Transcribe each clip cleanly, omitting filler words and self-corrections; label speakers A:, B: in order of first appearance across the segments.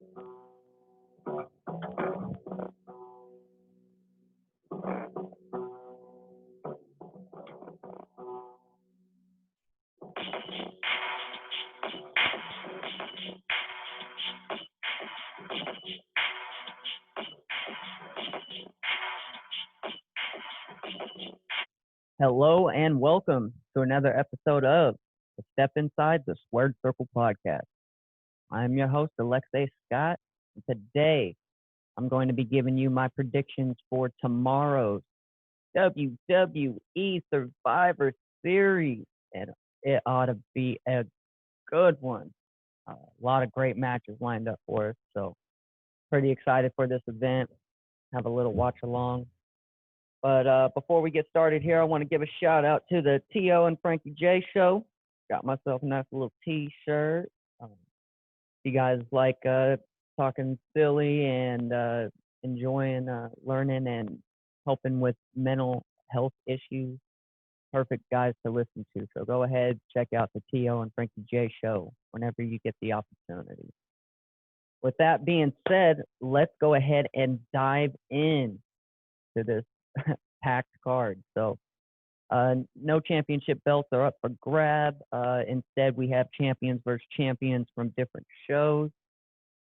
A: Hello and welcome to another episode of the Step Inside the Squared Circle podcast. I'm your host, Alexei Scott, and today I'm going to be giving you my predictions for tomorrow's WWE Survivor Series, and it ought to be a good one. A lot of great matches lined up for us, so pretty excited for this event. Have a little watch along. But before we get started here, I want to give a shout out to the T.O. and Frankie J show. Got myself a nice little T-shirt. You guys like talking silly and enjoying learning and helping with mental health issues. Perfect guys to listen to. So go ahead, check out the T.O. and Frankie J show whenever you get the opportunity. With that being said, let's go ahead and dive in to this packed card. So no championship belts are up for grab. Instead, we have champions versus champions from different shows,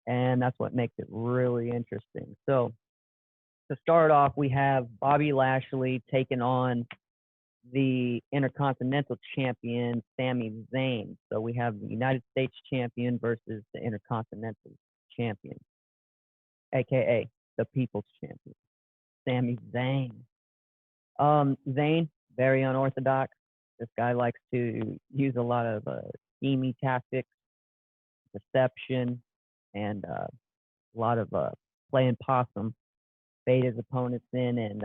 A: and that's what makes it really interesting. So to start off, we have Bobby Lashley taking on the Intercontinental Champion, Sami Zayn. So we have the United States Champion versus the Intercontinental Champion, aka the People's Champion, Sami Zayn. Zayn, very unorthodox. This guy likes to use a lot of scheming tactics, deception, and a lot of playing possum, bait his opponents in, and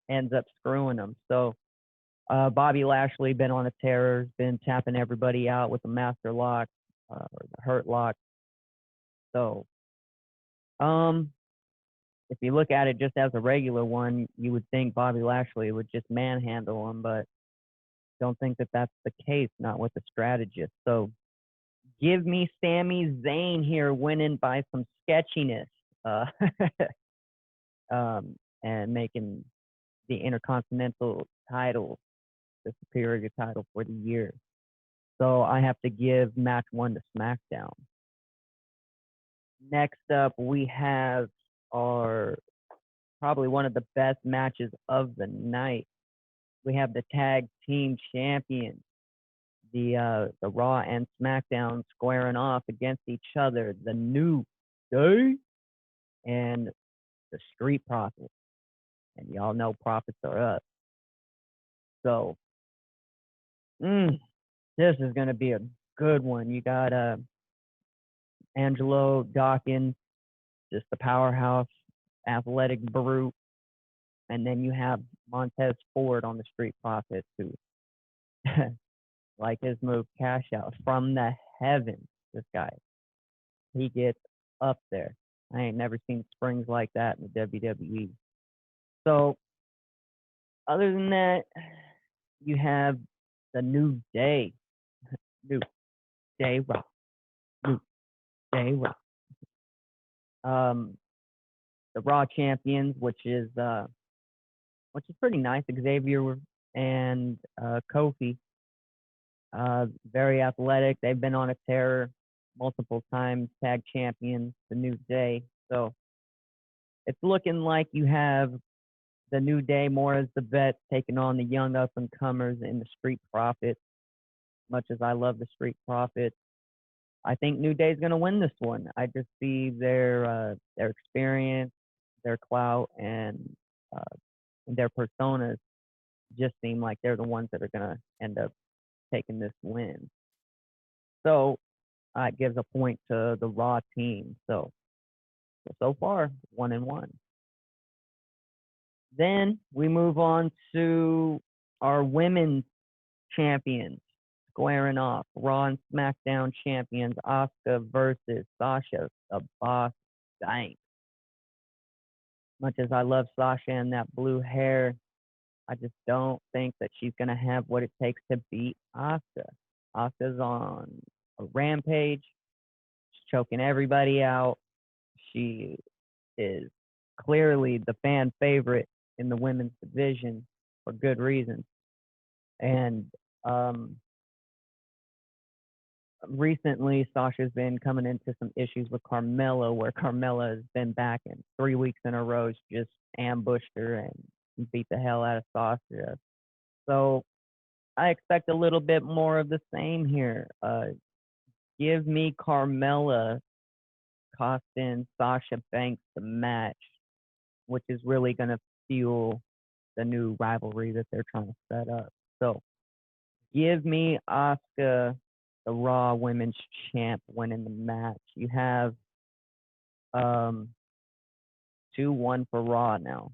A: ends up screwing them. So Bobby Lashley been on a tear, been tapping everybody out with the master lock or the hurt lock. So if you look at it just as a regular one, you would think Bobby Lashley would just manhandle him, but don't think that that's the case, not with the strategist. So give me Sami Zayn here winning by some sketchiness and making the Intercontinental title the superior title for the year. So I have to give match 1 to SmackDown. Next up, we have are probably one of the best matches of the night. We have the tag team champions, the Raw and SmackDown squaring off against each other, the New Day and the Street Profits. And y'all know profits are up. So this is going to be a good one. You got Angelo Dawkins, just the powerhouse, athletic brute. And then you have Montez Ford on the Street Profits, who like his move, cash out from the heavens. This guy, he gets up there. I ain't never seen springs like that in the WWE. So other than that, you have the New Day. New Day Rock. New Day Rock. The Raw champions, which is pretty nice. Xavier and Kofi, very athletic. They've been on a tear multiple times, tag champions, the New Day. So it's looking like you have the New Day more as the vet taking on the young up and comers in the Street Profits. Much as I love the Street Profits, I think New Day's going to win this one. I just see their experience, their clout, and their personas just seem like they're the ones that are going to end up taking this win. So it gives a point to the Raw team. So far, 1-1. Then we move on to our women's champions squaring off. Raw and SmackDown champions, Asuka versus Sasha, the Boss Banks. Much as I love Sasha and that blue hair, I just don't think that she's going to have what it takes to beat Asuka. Asuka's on a rampage. choking everybody out. She is clearly the fan favorite in the women's division for good reason. And recently, Sasha's been coming into some issues with Carmella, where Carmella has been back in 3 weeks in a row, just ambushed her and beat the hell out of Sasha. So I expect a little bit more of the same here. Give me Carmella costing Sasha Banks the match, which is really going to fuel the new rivalry that they're trying to set up. So give me Asuka, the Raw Women's Champ, winning the match. You have 2-1 for Raw now.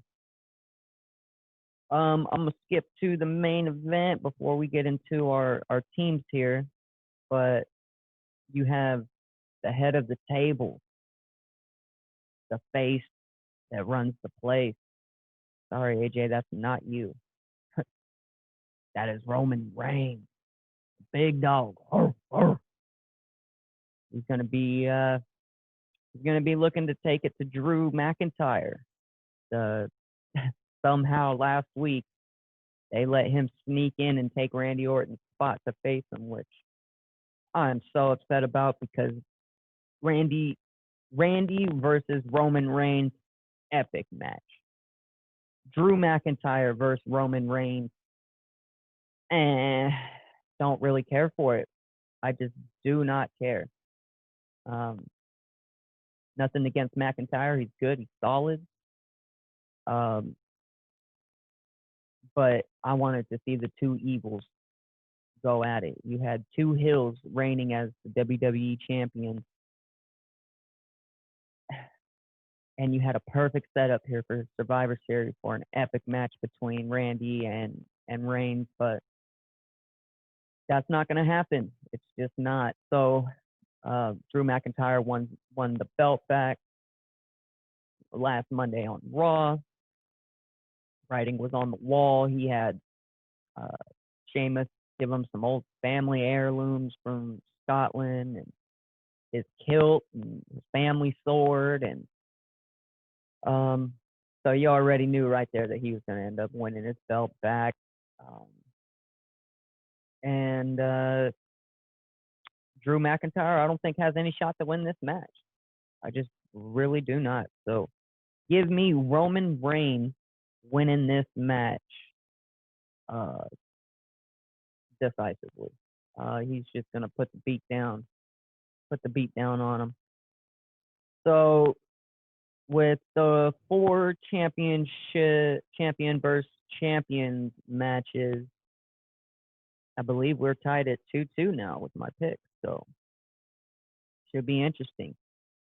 A: I'm gonna skip to the main event before we get into our teams here, but you have the head of the table, the face that runs the place. Sorry, AJ, that's not you. That is Roman Reigns, big dog. Arr, arr. He's gonna be looking to take it to Drew McIntyre. Somehow last week they let him sneak in and take Randy Orton's spot to face him, which I'm so upset about because Randy versus Roman Reigns, epic match. Drew McIntyre versus Roman Reigns, don't really care for it. I just do not care. Nothing against McIntyre. He's good. He's solid. But I wanted to see the two evils go at it. You had two heels reigning as the WWE champion. And you had a perfect setup here for Survivor Series for an epic match between Randy and Reigns, but that's not going to happen. It's just not. So Drew McIntyre won the belt back last Monday on Raw. Writing was on the wall. He had Sheamus give him some old family heirlooms from Scotland and his kilt and his family sword, and so you already knew right there that he was going to end up winning his belt back. And Drew McIntyre, I don't think has any shot to win this match. I just really do not. So give me Roman Reigns winning this match decisively. He's just going to put the beat down on him. So with the 4 champion versus champions matches, I believe we're tied at 2-2 now with my picks. So should be interesting.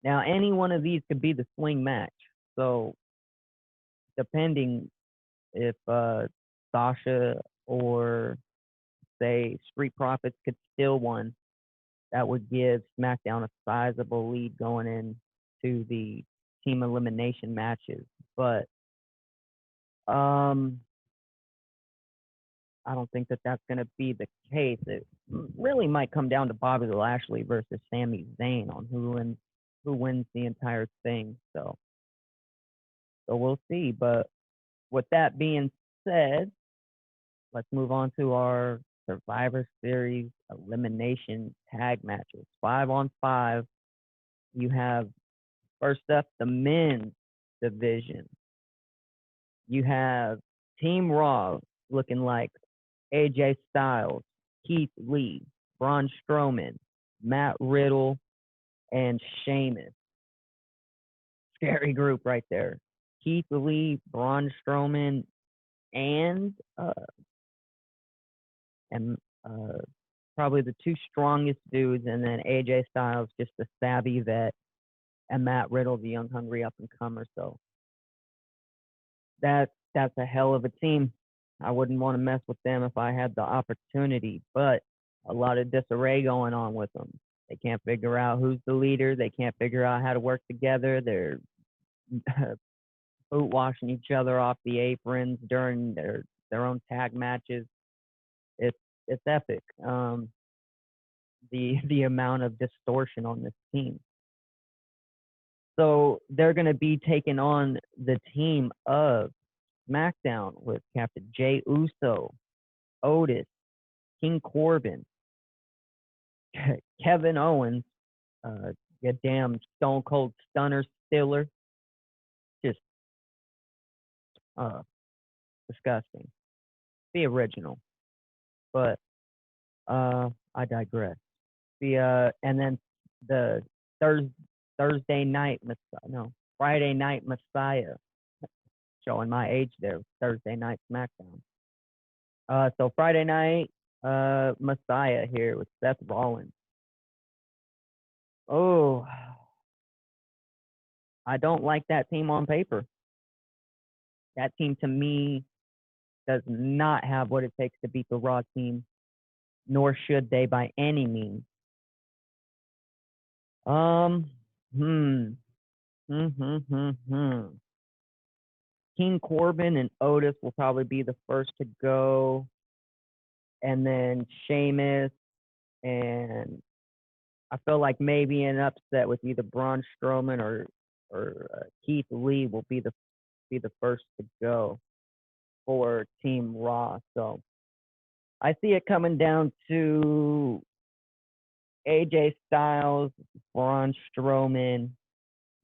A: Now, any one of these could be the swing match. So depending if Sasha or say Street Profits could steal one, that would give SmackDown a sizable lead going into the team elimination matches. But I don't think that that's going to be the case. It really might come down to Bobby Lashley versus Sami Zayn on who wins the entire thing. So we'll see. But with that being said, let's move on to our Survivor Series elimination tag matches. 5-on-5. You have first up the men's division. You have Team Raw looking like AJ Styles, Keith Lee, Braun Strowman, Matt Riddle, and Sheamus. Scary group right there. Keith Lee, Braun Strowman, and probably the 2 strongest dudes, and then AJ Styles, just a savvy vet, and Matt Riddle, the young, hungry up-and-comer. So that's a hell of a team. I wouldn't want to mess with them if I had the opportunity, but a lot of disarray going on with them. They can't figure out who's the leader. They can't figure out how to work together. They're boot washing each other off the aprons during their own tag matches. It's epic. The amount of distortion on this team. So they're going to be taking on the team of SmackDown with Captain Jay Uso, Otis, King Corbin, Kevin Owens, your damn Stone Cold Stunner Stiller. Just uh, disgusting. The original. But I digress. And then the Thursday Thursday night Messiah, no, Friday night Messiah, showing my age there. Thursday night SmackDown. So Friday night Messiah here with Seth Rollins. Oh, I don't like that team on paper. That team to me does not have what it takes to beat the Raw team, nor should they by any means. Um, hmm, hmm, hmm, hmm, hmm. King Corbin and Otis will probably be the first to go, and then Sheamus, and I feel like maybe an upset with either Braun Strowman or Keith Lee will be the first to go for Team Raw. So I see it coming down to AJ Styles, Braun Strowman,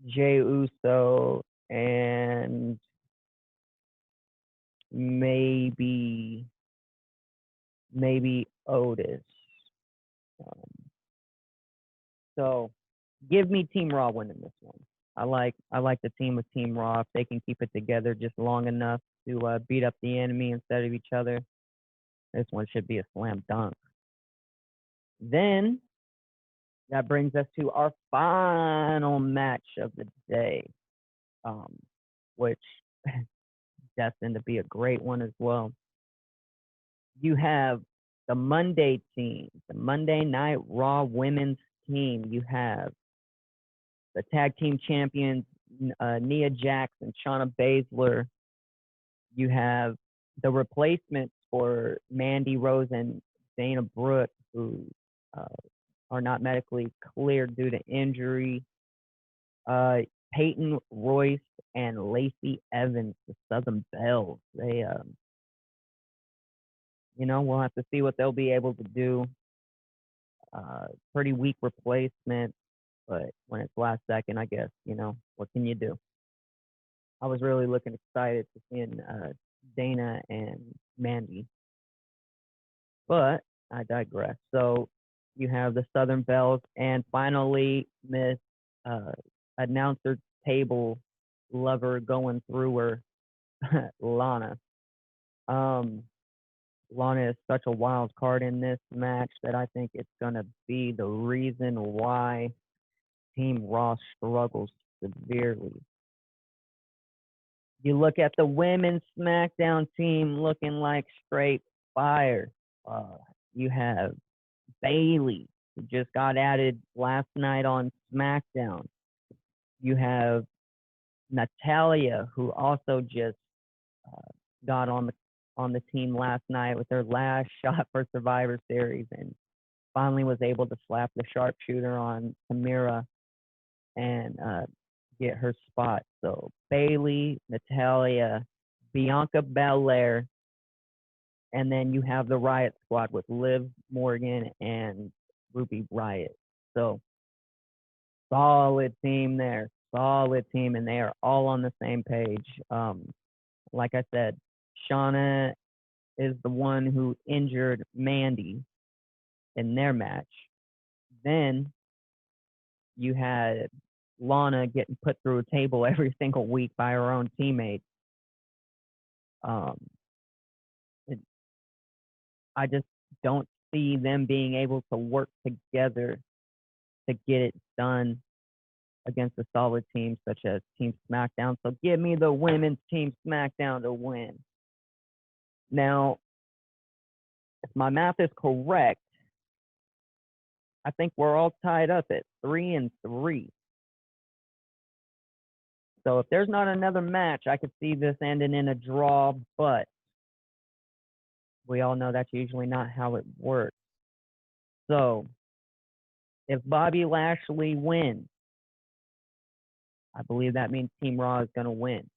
A: Jey Uso, and maybe Otis. Um, so give me Team Raw winning this one. I like the team with Team Raw if they can keep it together just long enough to beat up the enemy instead of each other. This one should be a slam dunk. Then that brings us to our final match of the day, which destined to be a great one as well. You have the Monday team, the Monday Night Raw women's team. You have the tag team champions, Nia Jax and Shayna Baszler. You have the replacements for Mandy Rose and Dana Brooke, who uh, are not medically cleared due to injury. Peyton Royce and Lacey Evans, the Southern Bells. They, we'll have to see what they'll be able to do. Pretty weak replacement, but when it's last second, I guess, what can you do? I was really looking excited to seeing Dana and Mandy, but I digress. So you have the Southern Bells, and finally, Miss announcer table lover going through her, Lana. Lana is such a wild card in this match that I think it's going to be the reason why Team Raw struggles severely. You look at the women's SmackDown team looking like straight fire. You have Bayley, who just got added last night on SmackDown. You have Natalia, who also just got on the team last night with her last shot for Survivor Series and finally was able to slap the sharpshooter on Tamira and get her spot. So Bayley, Natalia, Bianca Belair, and then you have the Riot Squad with Liv Morgan and Ruby Riott. So solid team there, solid team, and they are all on the same page. Like I said, Shauna is the one who injured Mandy in their match. Then you had Lana getting put through a table every single week by her own teammates. I just don't see them being able to work together to get it done against a solid team such as Team SmackDown. So give me the women's Team SmackDown to win. Now, if my math is correct, I think we're all tied up at 3-3. So if there's not another match, I could see this ending in a draw, but we all know that's usually not how it works. So if Bobby Lashley wins, I believe that means Team Raw is going to win.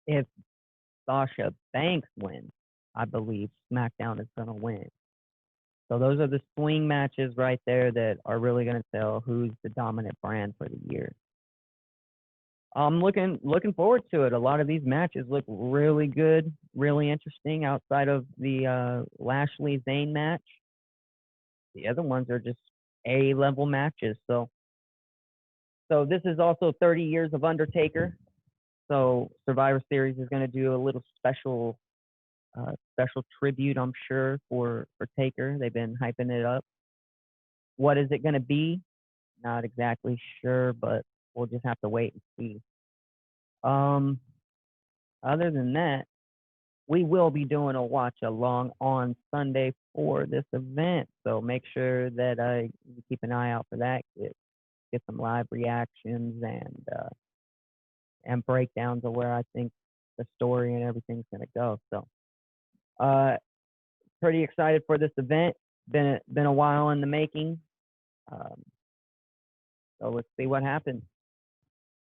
A: If Sasha Banks wins, I believe SmackDown is going to win. So those are the swing matches right there that are really going to tell who's the dominant brand for the year. I'm looking forward to it. A lot of these matches look really good, really interesting. Outside of the Lashley Zayn match, the other ones are just A-level matches. So this is also 30 years of Undertaker. So Survivor Series is going to do a little special tribute, I'm sure, for Taker. They've been hyping it up. What is it going to be? Not exactly sure, but we'll just have to wait and see. Other than that, we will be doing a watch along on Sunday for this event. So make sure that you keep an eye out for that. Get some live reactions and breakdowns of where I think the story and everything's going to go. So pretty excited for this event. Been a while in the making. So let's see what happens.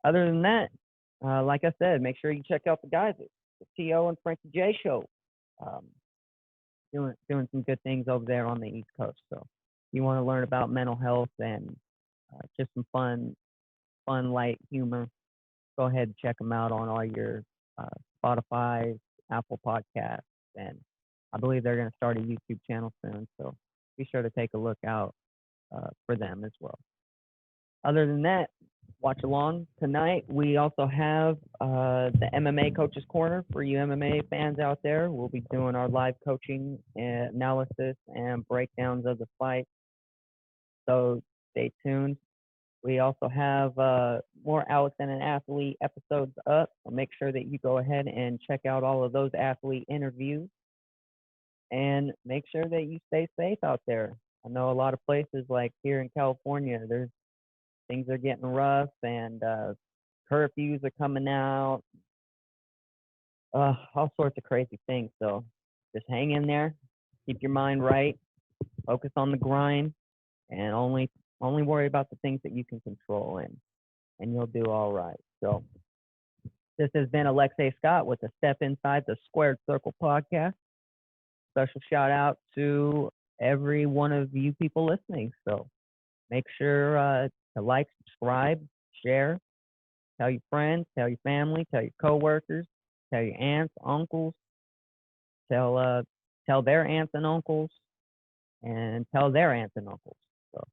A: Other than that, like I said, make sure you check out the guys at the T.O. and Frankie J show. Doing some good things over there on the East Coast. So if you want to learn about mental health and just some fun, light humor, go ahead and check them out on all your Spotify, Apple Podcasts, and I believe they're going to start a YouTube channel soon. So be sure to take a look out for them as well. Other than that, watch along tonight. We also have the MMA Coaches Corner for you MMA fans out there. We'll be doing our live coaching analysis and breakdowns of the fight. So stay tuned. We also have more Alex and an Athlete episodes up. So make sure that you go ahead and check out all of those athlete interviews. And make sure that you stay safe out there. I know a lot of places like here in California, things are getting rough and curfews are coming out. All sorts of crazy things. So just hang in there. Keep your mind right. Focus on the grind. And only worry about the things that you can control, and you'll do all right. So this has been Alexei Scott with the Step Inside the Squared Circle podcast. Special shout out to every one of you people listening. So make sure to like, subscribe, share, tell your friends, tell your family, tell your coworkers, tell your aunts, uncles, tell their aunts and uncles, and tell their aunts and uncles. So,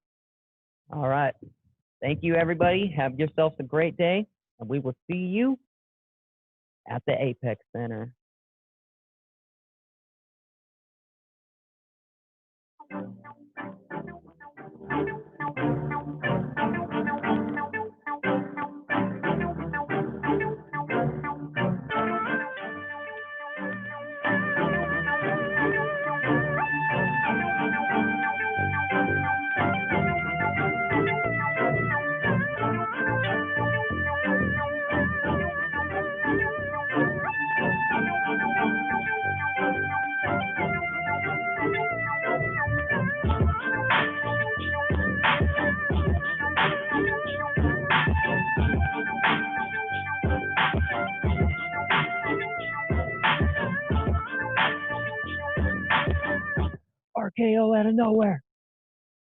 A: all right. Thank you, everybody. Have yourselves a great day, and we will see you at the Apex Center. RKO out of nowhere.